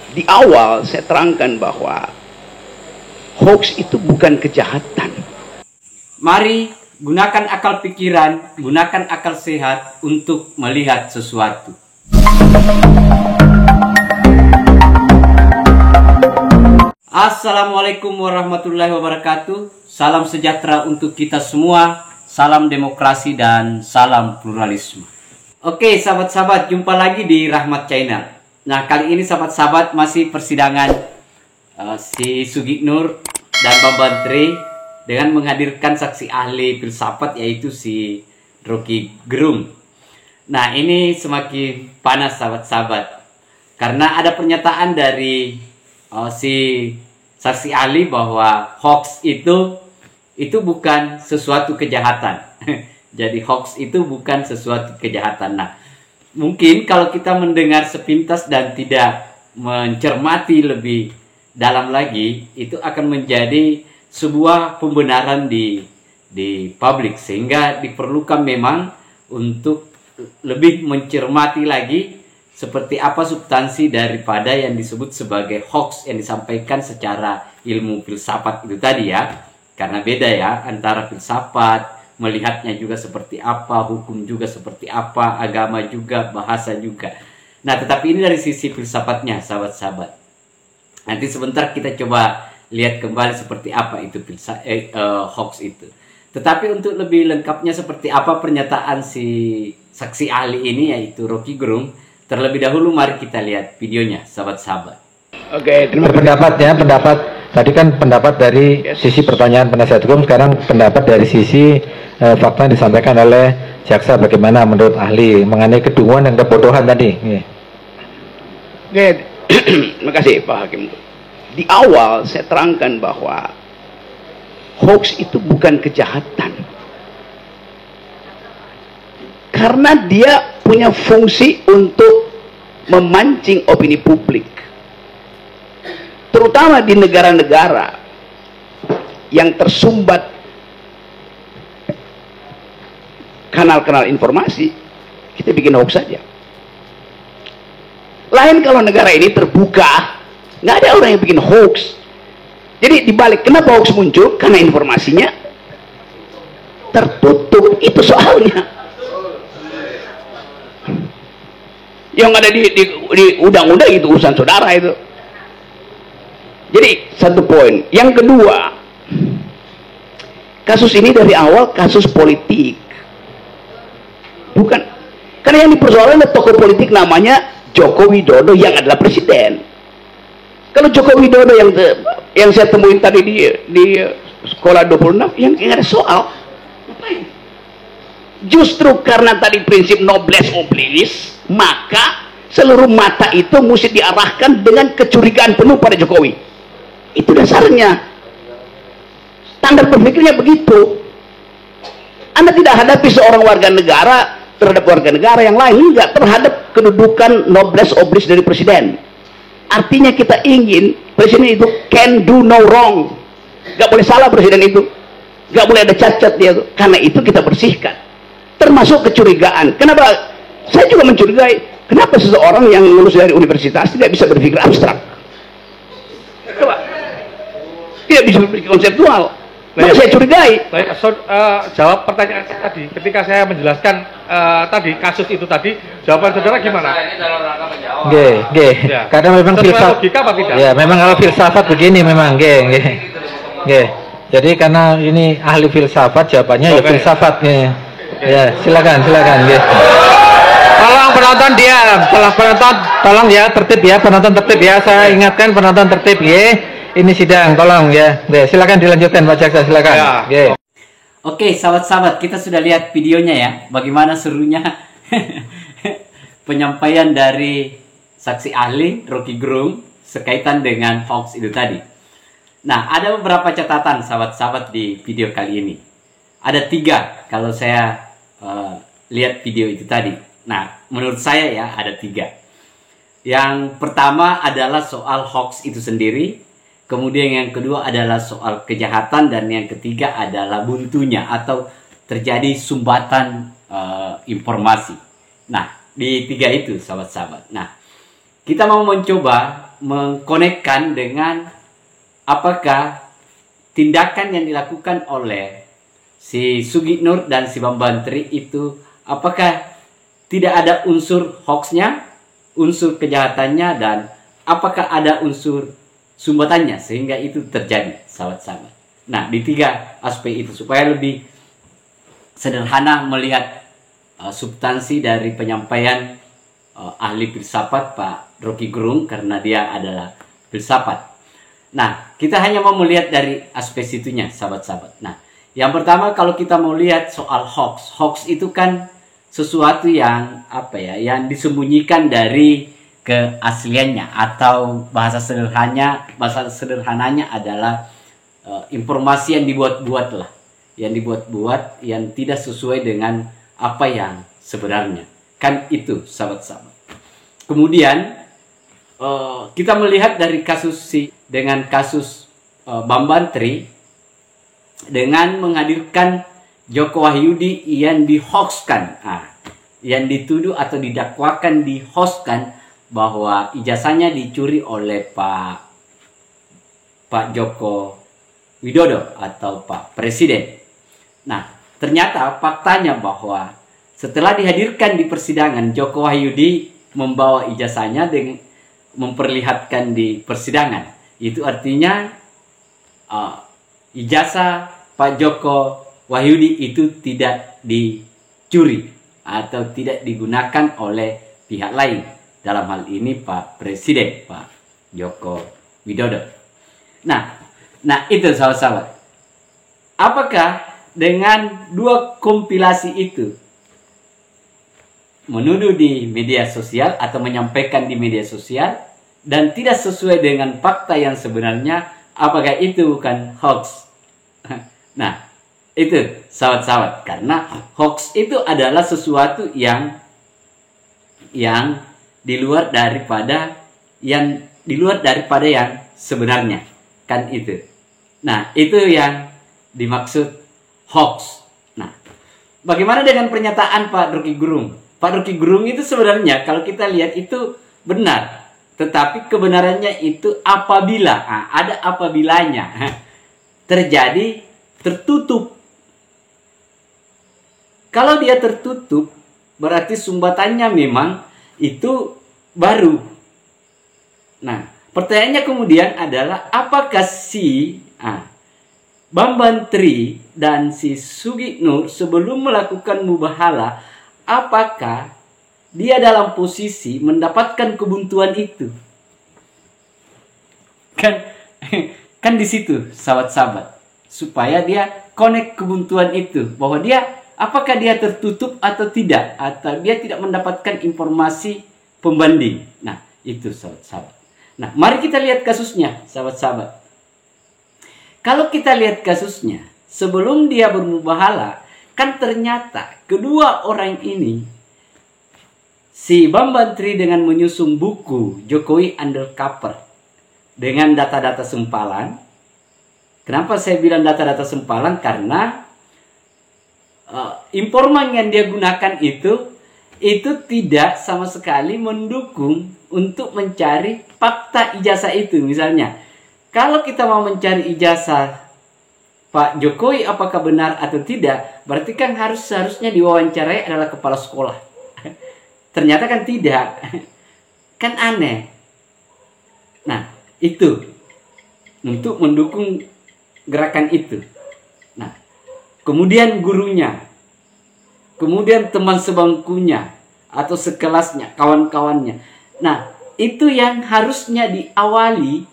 Di awal saya terangkan bahwa hoax itu bukan kejahatan. Mari gunakan akal pikiran, gunakan akal sehat untuk melihat sesuatu. Assalamualaikum warahmatullahi wabarakatuh. Salam sejahtera untuk kita semua. Salam demokrasi dan salam pluralisme. Oke sahabat-sahabat, jumpa lagi di Rahmat Channel. Nah, kali ini sahabat-sahabat masih persidangan si Sugiknur dan Bambantri dengan menghadirkan saksi ahli filsafat yaitu si Rocky Gerung. Nah, ini semakin panas sahabat-sahabat karena ada pernyataan dari si saksi ahli bahwa hoax itu bukan sesuatu kejahatan. Jadi hoax itu bukan sesuatu kejahatan. Nah, mungkin kalau kita mendengar sepintas dan tidak mencermati lebih dalam lagi, itu akan menjadi sebuah pembenaran di publik, sehingga diperlukan memang untuk lebih mencermati lagi seperti apa substansi daripada yang disebut sebagai hoax yang disampaikan secara ilmu filsafat itu tadi ya. Karena beda ya antara filsafat, melihatnya juga seperti apa, hukum juga seperti apa, agama juga, bahasa juga. Nah, tetapi ini dari sisi filsafatnya, sahabat-sahabat. Nanti sebentar kita coba lihat kembali seperti apa itu hoax itu. Tetapi untuk lebih lengkapnya seperti apa pernyataan si saksi ahli ini yaitu Rocky Gerung, terlebih dahulu mari kita lihat videonya, sahabat-sahabat. Oke, terima kasih. Pendapat tadi kan pendapat dari sisi pertanyaan penasihat hukum, sekarang pendapat dari sisi fakta yang disampaikan oleh jaksa, bagaimana menurut ahli mengenai kedunguan dan kebodohan tadi. Oke, terima kasih Pak Hakim. Di awal saya terangkan bahwa hoax itu bukan kejahatan, karena dia punya fungsi untuk memancing opini publik, terutama di negara-negara yang tersumbat kanal-kanal informasi. Kita bikin hoax saja. Lain kalau negara ini terbuka, nggak ada orang yang bikin hoax. Jadi dibalik, kenapa hoax muncul? Karena informasinya tertutup, itu soalnya. Yang ada di undang-undang itu urusan saudara itu. Jadi satu poin. Yang kedua, kasus ini dari awal kasus politik, bukan, karena yang dipersoalkan adalah tokoh politik namanya Joko Widodo yang adalah presiden. Kalau Joko Widodo yang saya temuin tadi di sekolah 26 yang nggak ada soal, ngapain? Justru karena tadi prinsip noblesse oblige, maka seluruh mata itu mesti diarahkan dengan kecurigaan penuh pada Jokowi. Itu dasarnya. Standar berpikirnya begitu. Anda tidak hadapi seorang warga negara terhadap warga negara yang lain, enggak, terhadap kedudukan noblesse oblige dari presiden. Artinya kita ingin presiden itu can do no wrong, nggak boleh salah presiden itu, nggak boleh ada cacat dia tuh. Karena itu kita bersihkan, termasuk kecurigaan. Kenapa saya juga mencurigai, kenapa seseorang yang lulus dari universitas tidak bisa berpikir abstrak, coba, tidak bisa berpikir konseptual? Maka saya curigai. Baik, jawab pertanyaan saya tadi. Ketika saya menjelaskan tadi kasus itu tadi, jawaban saudara gimana? Ya. Karena memang filsafat. Logika apa tidak? Ya, memang kalau filsafat begini memang, Jadi karena ini ahli filsafat, jawabannya ya filsafat. Ya, silakan. Tolong penonton diam. Setelah penonton, tolong ya tertib ya, penonton tertib ya. Saya ingatkan penonton tertib ya. Ini sidang, tolong ya. Silakan dilanjutkan Pak Jaksa, silakan. Ya. Oke, sahabat-sahabat, kita sudah lihat videonya ya. Bagaimana serunya penyampaian dari saksi ahli Rocky Gerung sekaitan dengan hoax itu tadi. Nah, ada beberapa catatan sahabat-sahabat di video kali ini. Ada 3 kalau saya lihat video itu tadi. Nah, menurut saya ya ada 3. Yang pertama adalah soal hoax itu sendiri. Kemudian yang kedua adalah soal kejahatan, dan yang ketiga adalah buntunya atau terjadi sumbatan informasi. Nah, di 3 itu sahabat-sahabat. Nah, kita mau mencoba mengkonekkan dengan apakah tindakan yang dilakukan oleh si Sugi Nur dan si Bambang Tri itu apakah tidak ada unsur hoaxnya, unsur kejahatannya, dan apakah ada unsur sumbatannya sehingga itu terjadi, sahabat-sahabat. Nah, di 3 aspek itu supaya lebih sederhana melihat substansi dari penyampaian ahli filsafat Pak Rocky Gerung, karena dia adalah filsafat. Nah, kita hanya mau melihat dari aspek situnya, sahabat-sahabat. Nah, yang pertama kalau kita mau lihat soal hoax. Hoax itu kan sesuatu yang yang disembunyikan dari keasliannya, atau bahasa sederhananya adalah informasi yang dibuat-buat lah, yang dibuat-buat, yang tidak sesuai dengan apa yang sebenarnya. Kan itu, sahabat-sahabat. Kemudian kita melihat dari kasus Bambang Tri dengan menghadirkan Joko Wahyudi yang dihoaxkan, yang dituduh atau didakwakan dihoaxkan bahwa ijazahnya dicuri oleh Pak Joko Widodo atau Pak Presiden. Nah, ternyata faktanya bahwa setelah dihadirkan di persidangan, Joko Wahyudi membawa ijazahnya dengan memperlihatkan di persidangan. Itu artinya ijazah Pak Joko Wahyudi itu tidak dicuri atau tidak digunakan oleh pihak lain. Dalam hal ini Pak Presiden, Pak Joko Widodo. Nah itu sahabat-sahabat. Apakah dengan 2 kompilasi itu, menuduh di media sosial atau menyampaikan di media sosial dan tidak sesuai dengan fakta yang sebenarnya, apakah itu bukan hoax? Nah, itu sahabat-sahabat, karena hoax itu adalah sesuatu yang di luar daripada yang sebenarnya, kan itu. Nah, itu yang dimaksud hoax. Nah, bagaimana dengan pernyataan Pak Rocky Gerung? Pak Rocky Gerung itu sebenarnya kalau kita lihat itu benar, tetapi kebenarannya itu apabila ada apabilanya terjadi tertutup. Kalau dia tertutup, berarti sumbatannya memang itu baru. Nah, pertanyaannya kemudian adalah apakah si Bambang Tri dan si Sugi Nur sebelum melakukan mubahalah, apakah dia dalam posisi mendapatkan kebuntuan itu? Kan di situ, sahabat-sahabat, supaya dia connect kebuntuan itu, bahwa dia apakah dia tertutup atau tidak, atau dia tidak mendapatkan informasi pembanding. Nah, itu sahabat-sahabat. Nah, mari kita lihat kasusnya, sahabat-sahabat. Kalau kita lihat kasusnya, sebelum dia bermubahalah, kan ternyata kedua orang ini, si Bambang Tri dengan menyusun buku Jokowi Undercover dengan data-data sempalan. Kenapa saya bilang data-data sempalan? Karena informan yang dia gunakan itu tidak sama sekali mendukung untuk mencari fakta ijazah itu. Misalnya, kalau kita mau mencari ijazah Pak Jokowi apakah benar atau tidak, berarti kan seharusnya diwawancarai adalah kepala sekolah. Ternyata kan tidak. Kan aneh. Nah, itu untuk mendukung gerakan itu. Nah, kemudian gurunya, kemudian teman sebangkunya atau sekelasnya, kawan-kawannya. Nah, itu yang harusnya diawali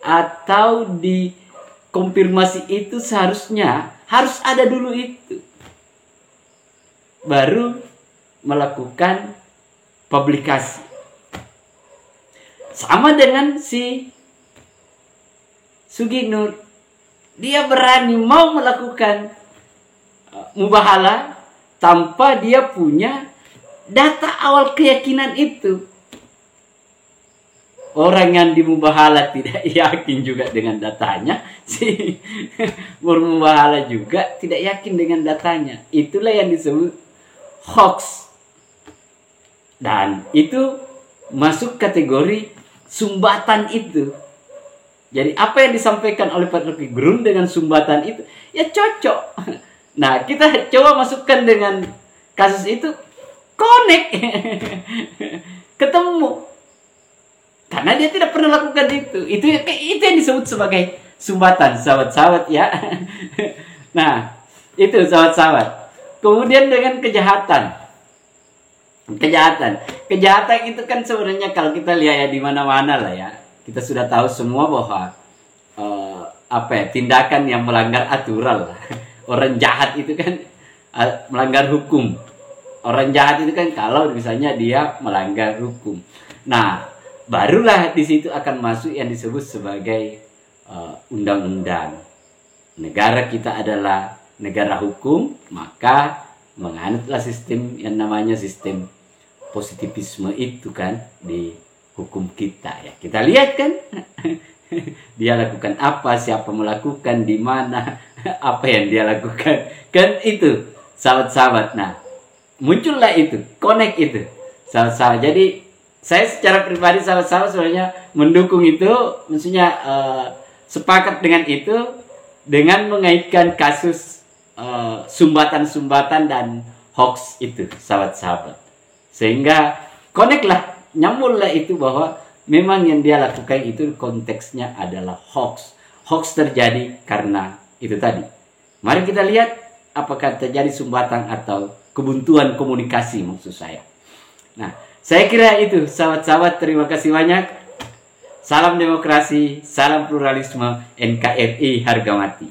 atau dikonfirmasi, itu seharusnya harus ada dulu itu. Baru melakukan publikasi. Sama dengan si Sugi Nur. Dia berani mau melakukan mubahalah tanpa dia punya data awal keyakinan itu. Orang yang dimubahalah tidak yakin juga dengan datanya, si bermubahalah juga tidak yakin dengan datanya. Itulah yang disebut hoax. Dan itu masuk kategori sumbatan itu. Jadi apa yang disampaikan oleh Pak Rocky Gerung dengan sumbatan itu, ya cocok. Nah, kita coba masukkan dengan kasus itu, connect. Ketemu. Karena dia tidak pernah lakukan itu. Itu yang disebut sebagai sumbatan, sahabat-sahabat ya. Nah, itu sahabat-sahabat. Kemudian dengan kejahatan. Kejahatan itu kan sebenarnya kalau kita lihat ya di mana-mana lah ya. Kita sudah tahu semua bahwa tindakan yang melanggar aturan lah. Orang jahat itu kan melanggar hukum. Orang jahat itu kan kalau misalnya dia melanggar hukum. Nah, barulah di situ akan masuk yang disebut sebagai undang-undang. Negara kita adalah negara hukum, maka menganutlah sistem yang namanya sistem positivisme itu kan di hukum kita ya. Kita lihat kan dia lakukan apa, siapa melakukan, di mana, apa yang dia lakukan. Kan itu sahabat-sahabat. Nah, muncullah itu, connect itu sahabat-sahabat. Jadi saya secara pribadi sahabat-sahabat sebenarnya mendukung itu, maksudnya sepakat dengan itu, dengan mengaitkan kasus sumbatan-sumbatan dan hoax itu sahabat-sahabat. Sehingga connect lah, nyambullah itu bahwa memang yang dia lakukan itu konteksnya adalah hoax. Hoax terjadi karena itu tadi. Mari kita lihat apakah terjadi sumbatan atau kebuntuan komunikasi maksud saya. Nah, saya kira itu sahabat-sahabat, terima kasih banyak. Salam demokrasi, salam pluralisme, NKRI harga mati.